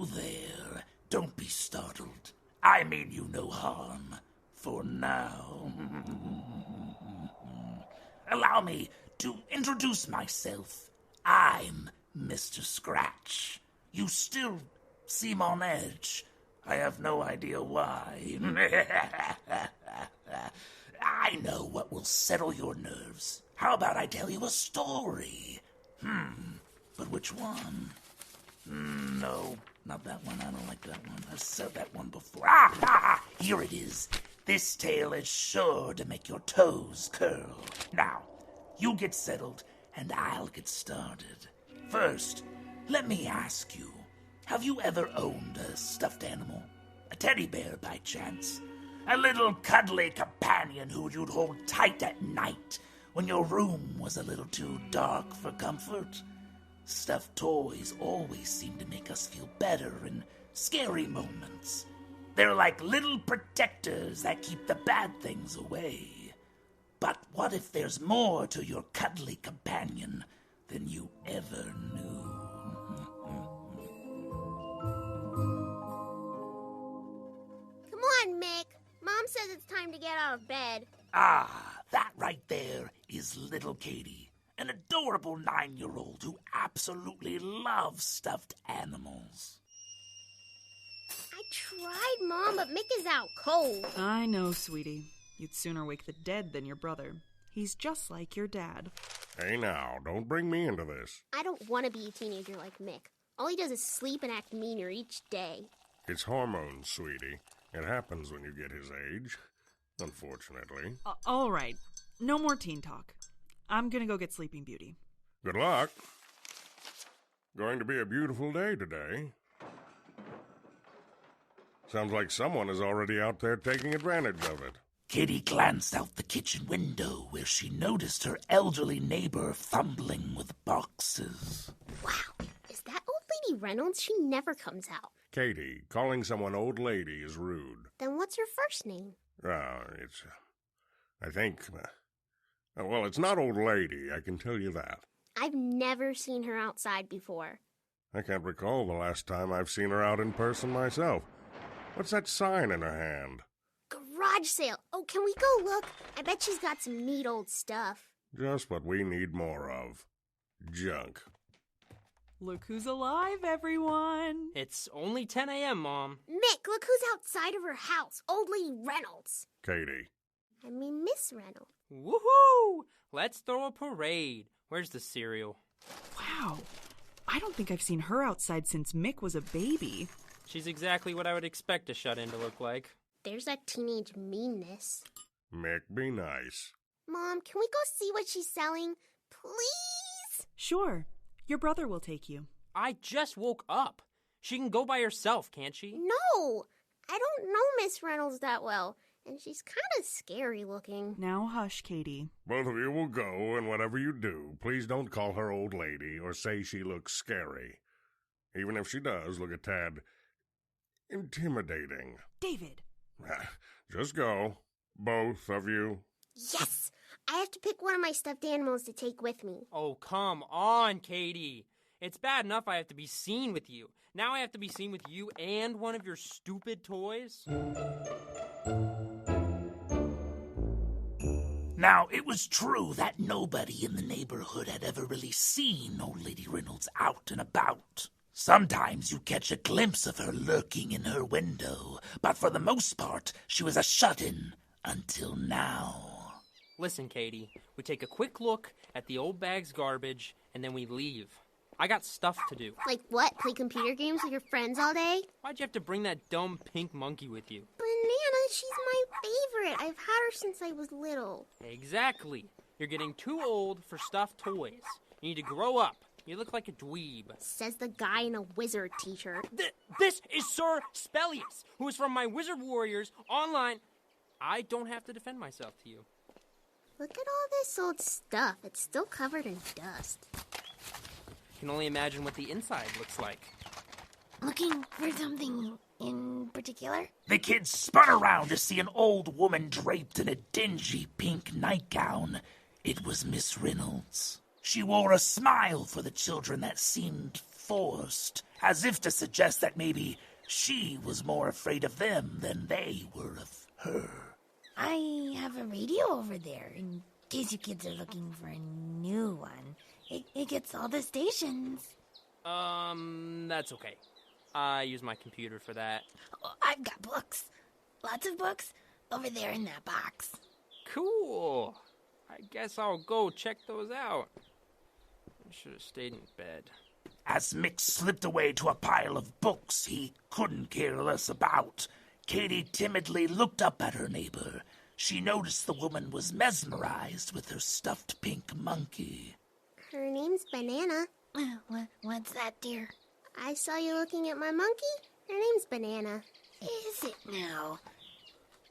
there. Don't be startled. I mean you no harm. For now. Allow me to introduce myself. I'm Mr. Scratch. You still seem on edge. I have no idea why. I know what will settle your nerves. How about I tell you a story? But which one? No, not that one. I don't like that one. I've said that one before. Here it is. This tale is sure to make your toes curl. Now, you get settled, and I'll get started. First, let me ask you, have you ever owned a stuffed animal? A teddy bear, by chance? A little cuddly companion who you'd hold tight at night when your room was a little too dark for comfort? Stuffed toys always seem to make us feel better in scary moments. They're like little protectors that keep the bad things away. But what if there's more to your cuddly companion than you ever knew? Come on, Mick. Mom says it's time to get out of bed. That right there is little Katie, an adorable 9-year-old who absolutely loves stuffed animals. I tried, Mom, but Mick is out cold. I know, sweetie. You'd sooner wake the dead than your brother. He's just like your dad. Hey now, don't bring me into this. I don't want to be a teenager like Mick. All he does is sleep and act meaner each day. It's hormones, sweetie. It happens when you get his age, unfortunately. All right. No more teen talk. I'm gonna go get Sleeping Beauty. Good luck. Going to be a beautiful day today. Sounds like someone is already out there taking advantage of it. Katie glanced out the kitchen window where she noticed her elderly neighbor fumbling with boxes. Wow, is that old lady Reynolds? She never comes out. Katie, calling someone old lady is rude. Then what's her first name? It's not old lady, I can tell you that. I've never seen her outside before. I can't recall the last time I've seen her out in person myself. What's that sign in her hand? Garage sale. Oh, can we go look? I bet she's got some neat old stuff. Just what we need more of. Junk. Look who's alive, everyone. It's only 10 a.m., Mom. Mick, look who's outside of her house. Old lady Reynolds. Katie. I mean, Miss Reynolds. Woohoo! Let's throw a parade. Where's the cereal? Wow. I don't think I've seen her outside since Mick was a baby. She's exactly what I would expect a shut-in to look like. There's that teenage meanness. Mick, be nice. Mom, can we go see what she's selling? Please? Sure. Your brother will take you. I just woke up. She can go by herself, can't she? No! I don't know Miss Reynolds that well, and she's kind of scary looking. Now hush, Katie. Both of you will go, and whatever you do, please don't call her old lady or say she looks scary. Even if she does look a tad intimidating. David! Just go. Both of you. Yes! I have to pick one of my stuffed animals to take with me. Oh, come on, Katie. It's bad enough I have to be seen with you. Now I have to be seen with you and one of your stupid toys? Now, it was true that nobody in the neighborhood had ever really seen old Lady Reynolds out and about. Sometimes you'd catch a glimpse of her lurking in her window, but for the most part, she was a shut-in until now. Listen, Katie, we take a quick look at the old bag's garbage, and then we leave. I got stuff to do. Like what? Play computer games with your friends all day? Why'd you have to bring that dumb pink monkey with you? Banana, she's my favorite. I've had her since I was little. Exactly. You're getting too old for stuffed toys. You need to grow up. You look like a dweeb. Says the guy in a wizard t-shirt. This is Sir Spellius, who is from my Wizard Warriors online. I don't have to defend myself to you. Look at all this old stuff. It's still covered in dust. I can only imagine what the inside looks like. Looking for something in particular? The kids spun around to see an old woman draped in a dingy pink nightgown. It was Miss Reynolds. She wore a smile for the children that seemed forced, as if to suggest that maybe she was more afraid of them than they were of her. I have a radio over there, in case you kids are looking for a new one. It gets all the stations. That's okay. I use my computer for that. Oh, I've got books. Lots of books over there in that box. Cool. I guess I'll go check those out. I should have stayed in bed. As Mick slipped away to a pile of books he couldn't care less about, Katie timidly looked up at her neighbor. She noticed the woman was mesmerized with her stuffed pink monkey. Her name's Banana. What's that, dear? I saw you looking at my monkey. Her name's Banana. Is it now?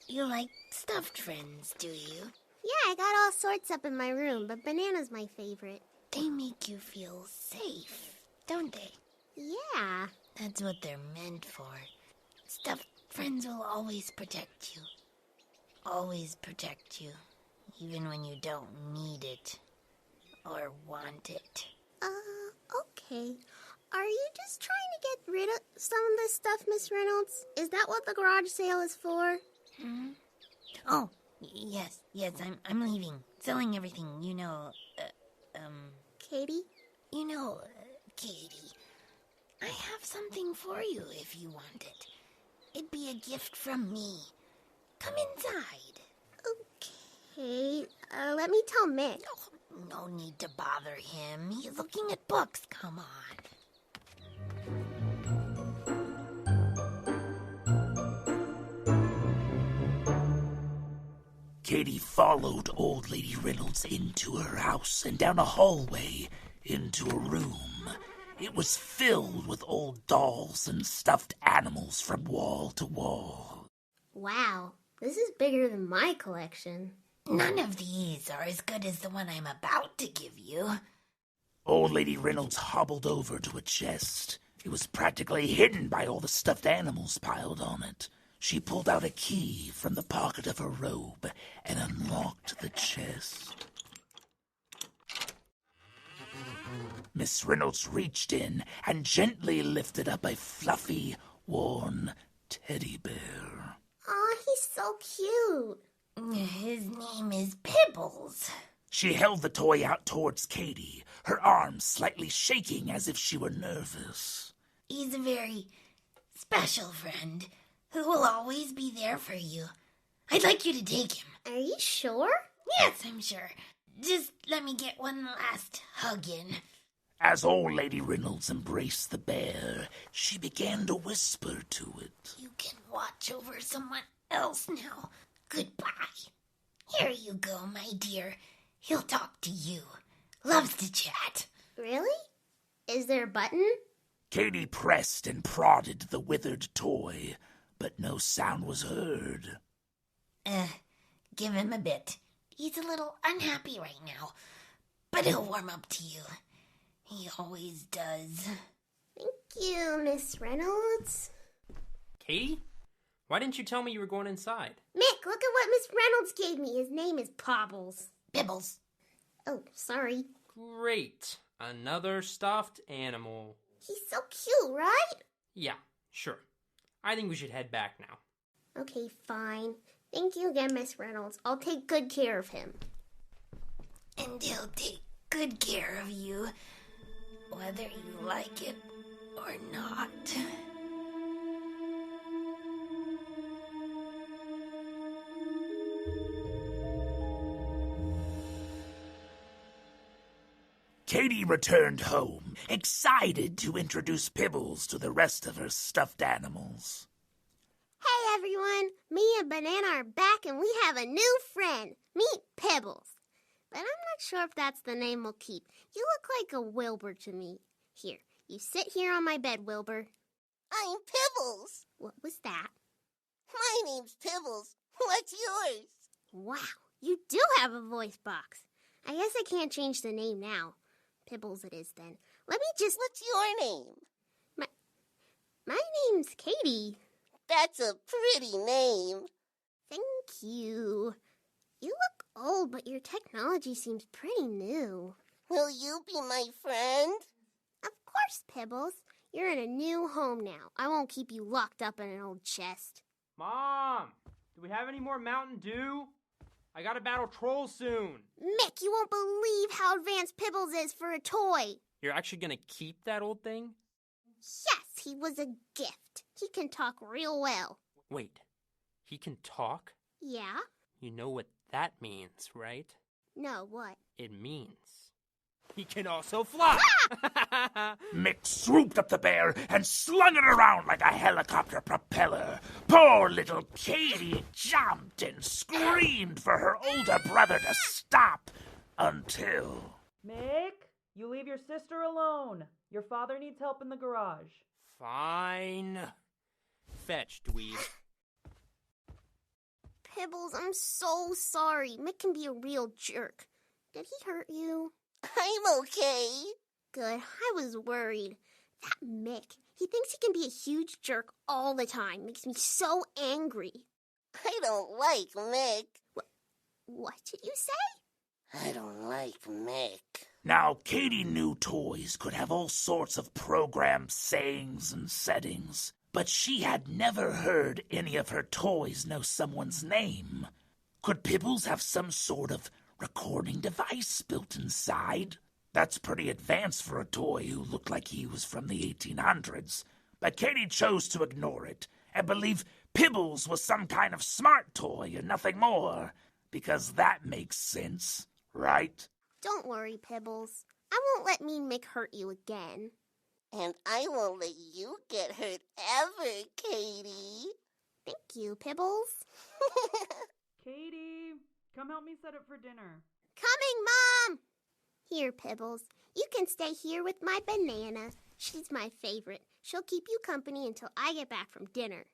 You like stuffed friends, do you? Yeah, I got all sorts up in my room, but Banana's my favorite. They make you feel safe, don't they? Yeah. That's what they're meant for. Stuffed friends will always protect you. Always protect you, even when you don't need it or want it. Okay. Are you just trying to get rid of some of this stuff, Miss Reynolds? Is that what the garage sale is for? Oh, yes, I'm leaving. Selling everything, Katie? Katie, I have something for you if you want it. It'd be a gift from me. Come inside. Okay, let me tell Mick. Oh, no need to bother him. He's looking at books. Come on. Katie followed Old Lady Reynolds into her house and down a hallway into a room. It was filled with old dolls and stuffed animals from wall to wall. Wow, this is bigger than my collection. None of these are as good as the one I'm about to give you. Old Lady Reynolds hobbled over to a chest. It was practically hidden by all the stuffed animals piled on it. She pulled out a key from the pocket of her robe and unlocked the chest. Miss Reynolds reached in and gently lifted up a fluffy, worn teddy bear. Aw, he's so cute. His name is Pibbles. She held the toy out towards Katie, her arms slightly shaking as if she were nervous. He's a very special friend who will always be there for you. I'd like you to take him. Are you sure? Yes, I'm sure. Just let me get one last hug in. As Old Lady Reynolds embraced the bear, she began to whisper to it. You can watch over someone else now. Goodbye. Here you go, my dear. He'll talk to you. Loves to chat. Really? Is there a button? Katie pressed and prodded the withered toy, but no sound was heard. Give him a bit. He's a little unhappy right now, but he'll warm up to you. He always does. Thank you, Miss Reynolds. Katie? Why didn't you tell me you were going inside? Mick, look at what Miss Reynolds gave me. His name is Pibbles. Pibbles. Oh, sorry. Great. Another stuffed animal. He's so cute, right? Yeah, sure. I think we should head back now. Okay, fine. Thank you again, Miss Reynolds. I'll take good care of him. And he'll take good care of you, whether you like it or not. Katie returned home, excited to introduce Pibbles to the rest of her stuffed animals. Hey, everyone. Me and Banana are back, and we have a new friend. Meet Pibbles. But I'm not sure if that's the name we'll keep. You look like a Wilbur to me. Here, you sit here on my bed, Wilbur. I'm Pibbles. What was that? My name's Pibbles. What's yours? Wow, you do have a voice box. I guess I can't change the name now. Pibbles it is then. Let me just... What's your name? My name's Katie. That's a pretty name. Thank you. You look old, but your technology seems pretty new. Will you be my friend? Of course, Pibbles. You're in a new home now. I won't keep you locked up in an old chest. Mom, do we have any more Mountain Dew? I gotta battle trolls soon. Mick, you won't believe how advanced Pibbles is for a toy. You're actually gonna keep that old thing? Yes, he was a gift. He can talk real well. Wait, he can talk? Yeah? You know what that means, right? No, what? It means he can also fly! Mick swooped up the bear and slung it around like a helicopter propeller. Poor little Katie jumped and screamed for her older brother to stop until... Mick, you leave your sister alone. Your father needs help in the garage. Fine. Fetch, dweeb. Pibbles, I'm so sorry. Mick can be a real jerk. Did he hurt you? I'm okay. Good. I was worried. That Mick, he thinks he can be a huge jerk all the time. Makes me so angry. I don't like Mick. What did you say? I don't like Mick. Now, Katie knew toys could have all sorts of programmed sayings and settings, but she had never heard any of her toys know someone's name. Could Pibbles have some sort of recording device built inside? That's pretty advanced for a toy who looked like he was from the 1800s. But Katie chose to ignore it and believe Pibbles was some kind of smart toy and nothing more, because that makes sense, right? Don't worry, Pibbles. I won't let Mean Mick hurt you again. And I won't let you get hurt ever, Katie. Thank you, Pibbles. Katie, come help me set up for dinner. Coming, Mom! Here, Pibbles. You can stay here with my banana. She's my favorite. She'll keep you company until I get back from dinner.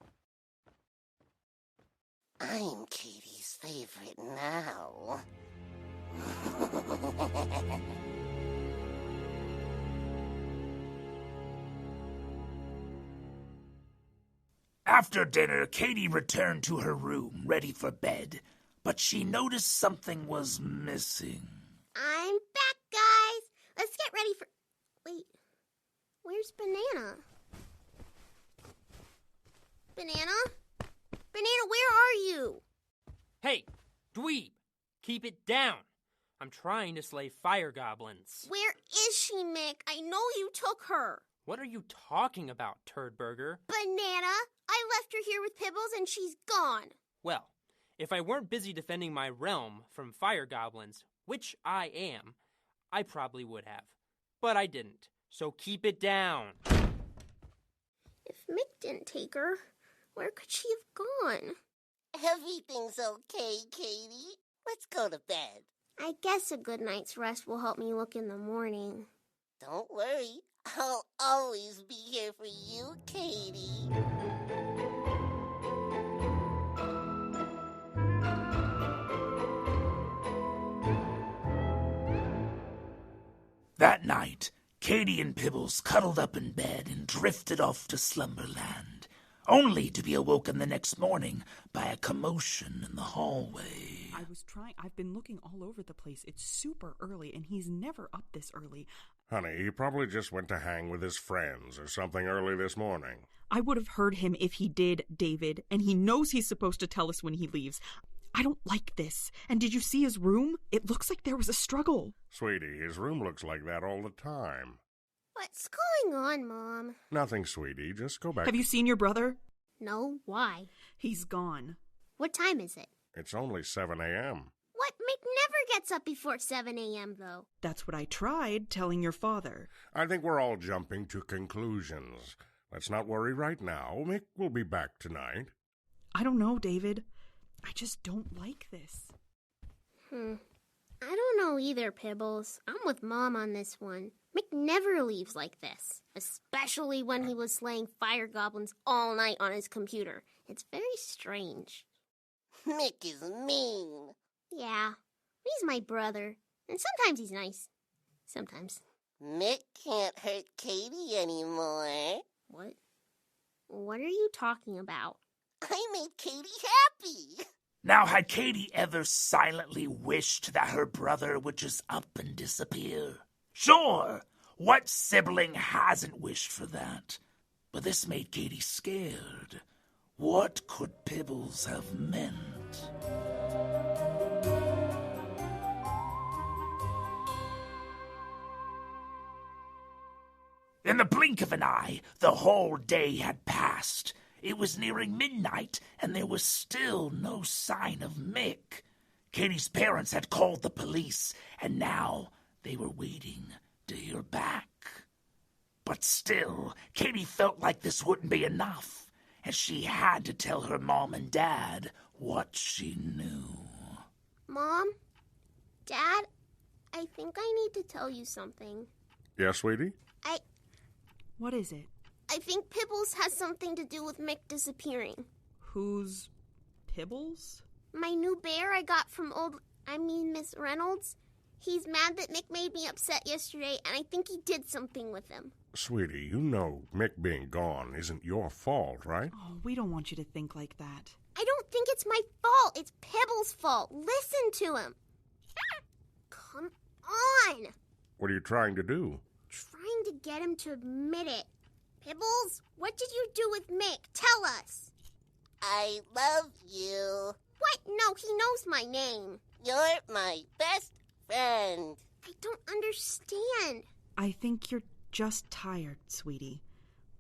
I'm Katie's favorite now. After dinner, Katie returned to her room, ready for bed, but she noticed something was missing. I'm back, guys. Let's get ready for... Wait, where's Banana? Banana? Banana, where are you? Hey, dweeb, keep it down. I'm trying to slay fire goblins. Where is she, Mick? I know you took her. What are you talking about, Turdburger? Banana, I left her here with Pibbles and she's gone. Well, if I weren't busy defending my realm from fire goblins, which I am, I probably would have. But I didn't, so keep it down. If Mick didn't take her, where could she have gone? Everything's okay, Katie. Let's go to bed. I guess a good night's rest will help me look in the morning. Don't worry. I'll always be here for you, Katie. That night, Katie and Pibbles cuddled up in bed and drifted off to slumberland, only to be awoken the next morning by a commotion in the hallway. I've been looking all over the place. It's super early, and he's never up this early. Honey, he probably just went to hang with his friends or something early this morning. I would have heard him if he did, David, and he knows he's supposed to tell us when he leaves. I don't like this. And did you see his room? It looks like there was a struggle. Sweetie, his room looks like that all the time. What's going on, Mom? Nothing, sweetie. Just go back. Have you seen your brother? No, why? He's gone. What time is it? It's only 7 a.m. What? Mick never gets up before 7 a.m., though. That's what I tried telling your father. I think we're all jumping to conclusions. Let's not worry right now. Mick will be back tonight. I don't know, David. I just don't like this. I don't know either, Pibbles. I'm with Mom on this one. Mick never leaves like this, especially when he was slaying fire goblins all night on his computer. It's very strange. Mick is mean. Yeah, he's my brother, and sometimes he's nice. Sometimes. Mick can't hurt Katie anymore. What? What are you talking about? I made Katie happy. Now, had Katie ever silently wished that her brother would just up and disappear? Sure! What sibling hasn't wished for that? But this made Katie scared. What could Pibbles have meant? In the blink of an eye, the whole day had passed. It was nearing midnight, and there was still no sign of Mick. Katie's parents had called the police, and now they were waiting to hear back. But still, Katie felt like this wouldn't be enough, and she had to tell her mom and dad what she knew. Mom? Dad? I think I need to tell you something. Yeah, sweetie? What is it? I think Pibbles has something to do with Mick disappearing. Who's Pibbles? My new bear I got from Miss Reynolds. He's mad that Mick made me upset yesterday, and I think he did something with him. Sweetie, you know Mick being gone isn't your fault, right? Oh, we don't want you to think like that. I don't think it's my fault. It's Pibbles' fault. Listen to him. Come on. What are you trying to do? Trying to get him to admit it. Pibbles, what did you do with Mick? Tell us. I love you. What? No, he knows my name. You're my best friend. I don't understand. I think you're just tired, sweetie.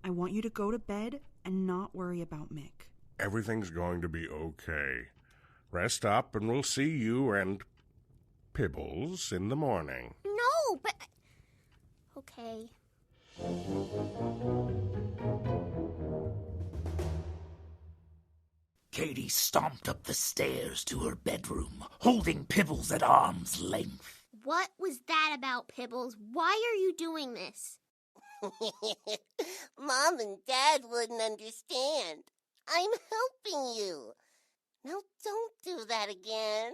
I want you to go to bed and not worry about Mick. Everything's going to be okay. Rest up and we'll see you and Pibbles in the morning. No, but... Okay. Katie stomped up the stairs to her bedroom, holding Pibbles at arm's length. What was that about, Pibbles? Why are you doing this? Mom and Dad wouldn't understand. I'm helping you. Now don't do that again.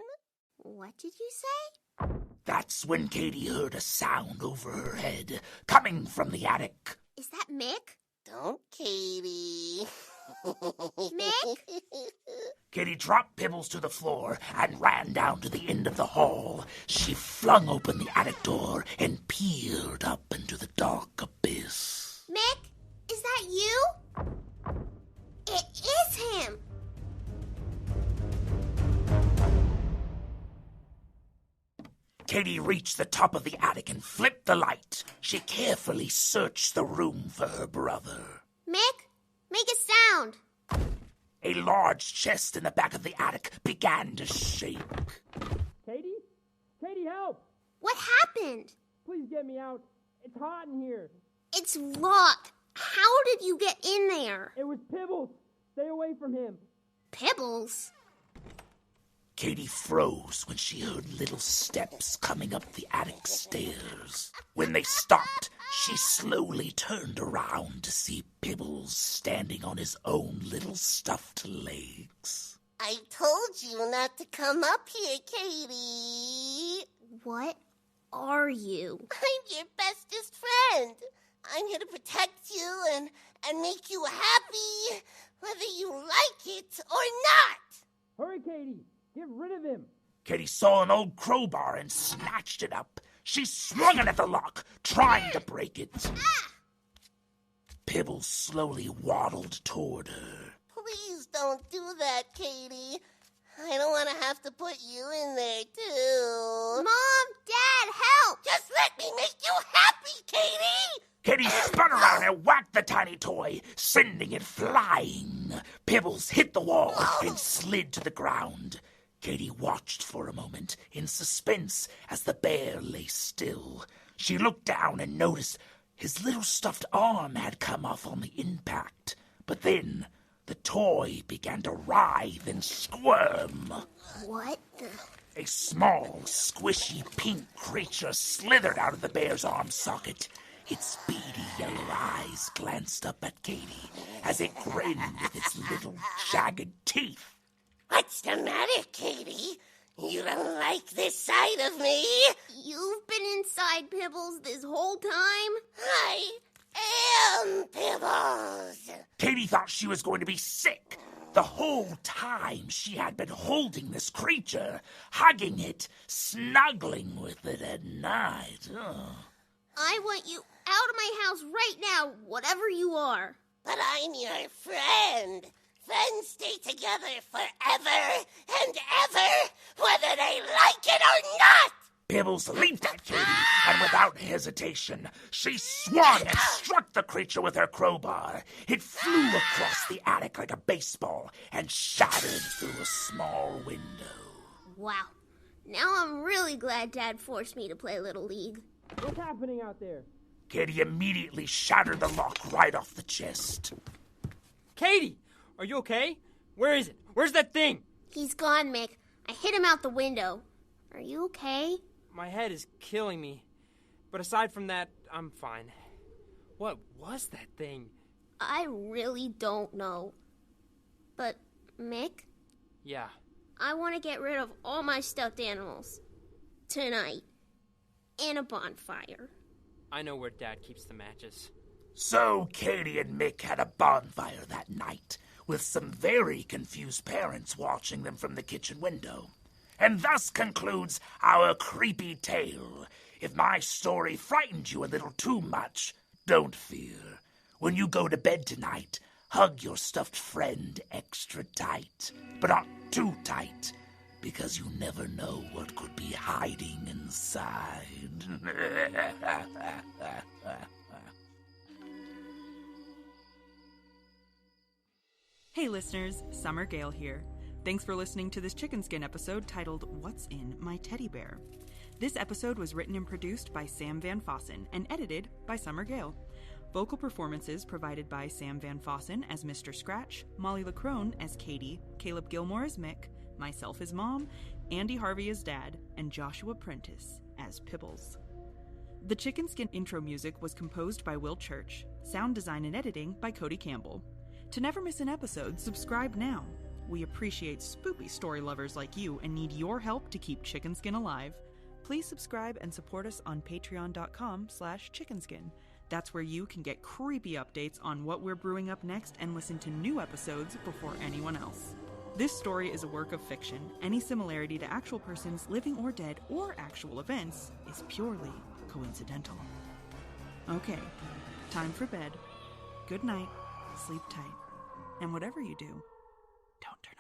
What did you say? That's when Katie heard a sound over her head, coming from the attic. Is that Mick? Don't, Katie. Mick? Katie dropped Pibbles to the floor and ran down to the end of the hall. She flung open the attic door and peered up into the dark abyss. Mick? Is that you? It is him! Katie reached the top of the attic and flipped the light. She carefully searched the room for her brother. Mick? Make a sound! A large chest in the back of the attic began to shake. Katie? Katie, help! What happened? Please get me out. It's hot in here. It's locked. How did you get in there? It was Pibbles. Stay away from him. Pibbles? Katie froze when she heard little steps coming up the attic stairs. When they stopped, she slowly turned around to see Pibbles standing on his own little stuffed legs. I told you not to come up here, Katie. What are you? I'm your bestest friend. I'm here to protect you and make you happy, whether you like it or not. Hurry, Katie. Get rid of him. Katie saw an old crowbar and snatched it up. She swung it at the lock, trying to break it. Pibbles slowly waddled toward her. Please don't do that, Katie. I don't want to have to put you in there, too. Mom, Dad, help! Just let me make you happy, Katie! Katie spun around and whacked the tiny toy, sending it flying. Pibbles hit the wall and slid to the ground. Katie watched for a moment in suspense as the bear lay still. She looked down and noticed his little stuffed arm had come off on the impact. But then the toy began to writhe and squirm. What the... A small, squishy pink creature slithered out of the bear's arm socket. Its beady yellow eyes glanced up at Katie as it grinned with its little jagged teeth. What's the matter, Katie? You don't like this side of me? You've been inside Pibbles this whole time? I am Pibbles. Katie thought she was going to be sick. The whole time she had been holding this creature, hugging it, snuggling with it at night. I want you out of my house right now, whatever you are. But I'm your friend. Friends stay together forever and ever, whether they like it or not! Pibbles leaped at Katie, and without hesitation, she swung and struck the creature with her crowbar. It flew across the attic like a baseball and shattered through a small window. Wow. Now I'm really glad Dad forced me to play Little League. What's happening out there? Katie immediately shattered the lock right off the chest. Katie! Are you okay? Where is it? Where's that thing? He's gone, Mick. I hit him out the window. Are you okay? My head is killing me. But aside from that, I'm fine. What was that thing? I really don't know. But, Mick, Yeah. I want to get rid of all my stuffed animals. Tonight. In a bonfire. I know where Dad keeps the matches. So Katie and Mick had a bonfire that night, with some very confused parents watching them from the kitchen window. And thus concludes our creepy tale. If my story frightened you a little too much, don't fear. When you go to bed tonight, hug your stuffed friend extra tight, but not too tight, because you never know what could be hiding inside. Hey listeners, Summer Gale here. Thanks for listening to this Chicken Skin episode titled What's in My Teddy Bear? This episode was written and produced by Sam Van Fossen and edited by Summer Gale. Vocal performances provided by Sam Van Fossen as Mr. Scratch, Molly LaCrone as Katie, Caleb Gilmore as Mick, myself as Mom, Andy Harvey as Dad, and Joshua Prentice as Pibbles. The Chicken Skin intro music was composed by Will Church, sound design and editing by Cody Campbell. To never miss an episode, subscribe now. We appreciate spoopy story lovers like you and need your help to keep Chicken Skin alive. Please subscribe and support us on patreon.com/chickenskin. That's where you can get creepy updates on what we're brewing up next and listen to new episodes before anyone else. This story is a work of fiction. Any similarity to actual persons, living or dead, or actual events is purely coincidental. Okay, time for bed. Good night, sleep tight, and whatever you do, don't turn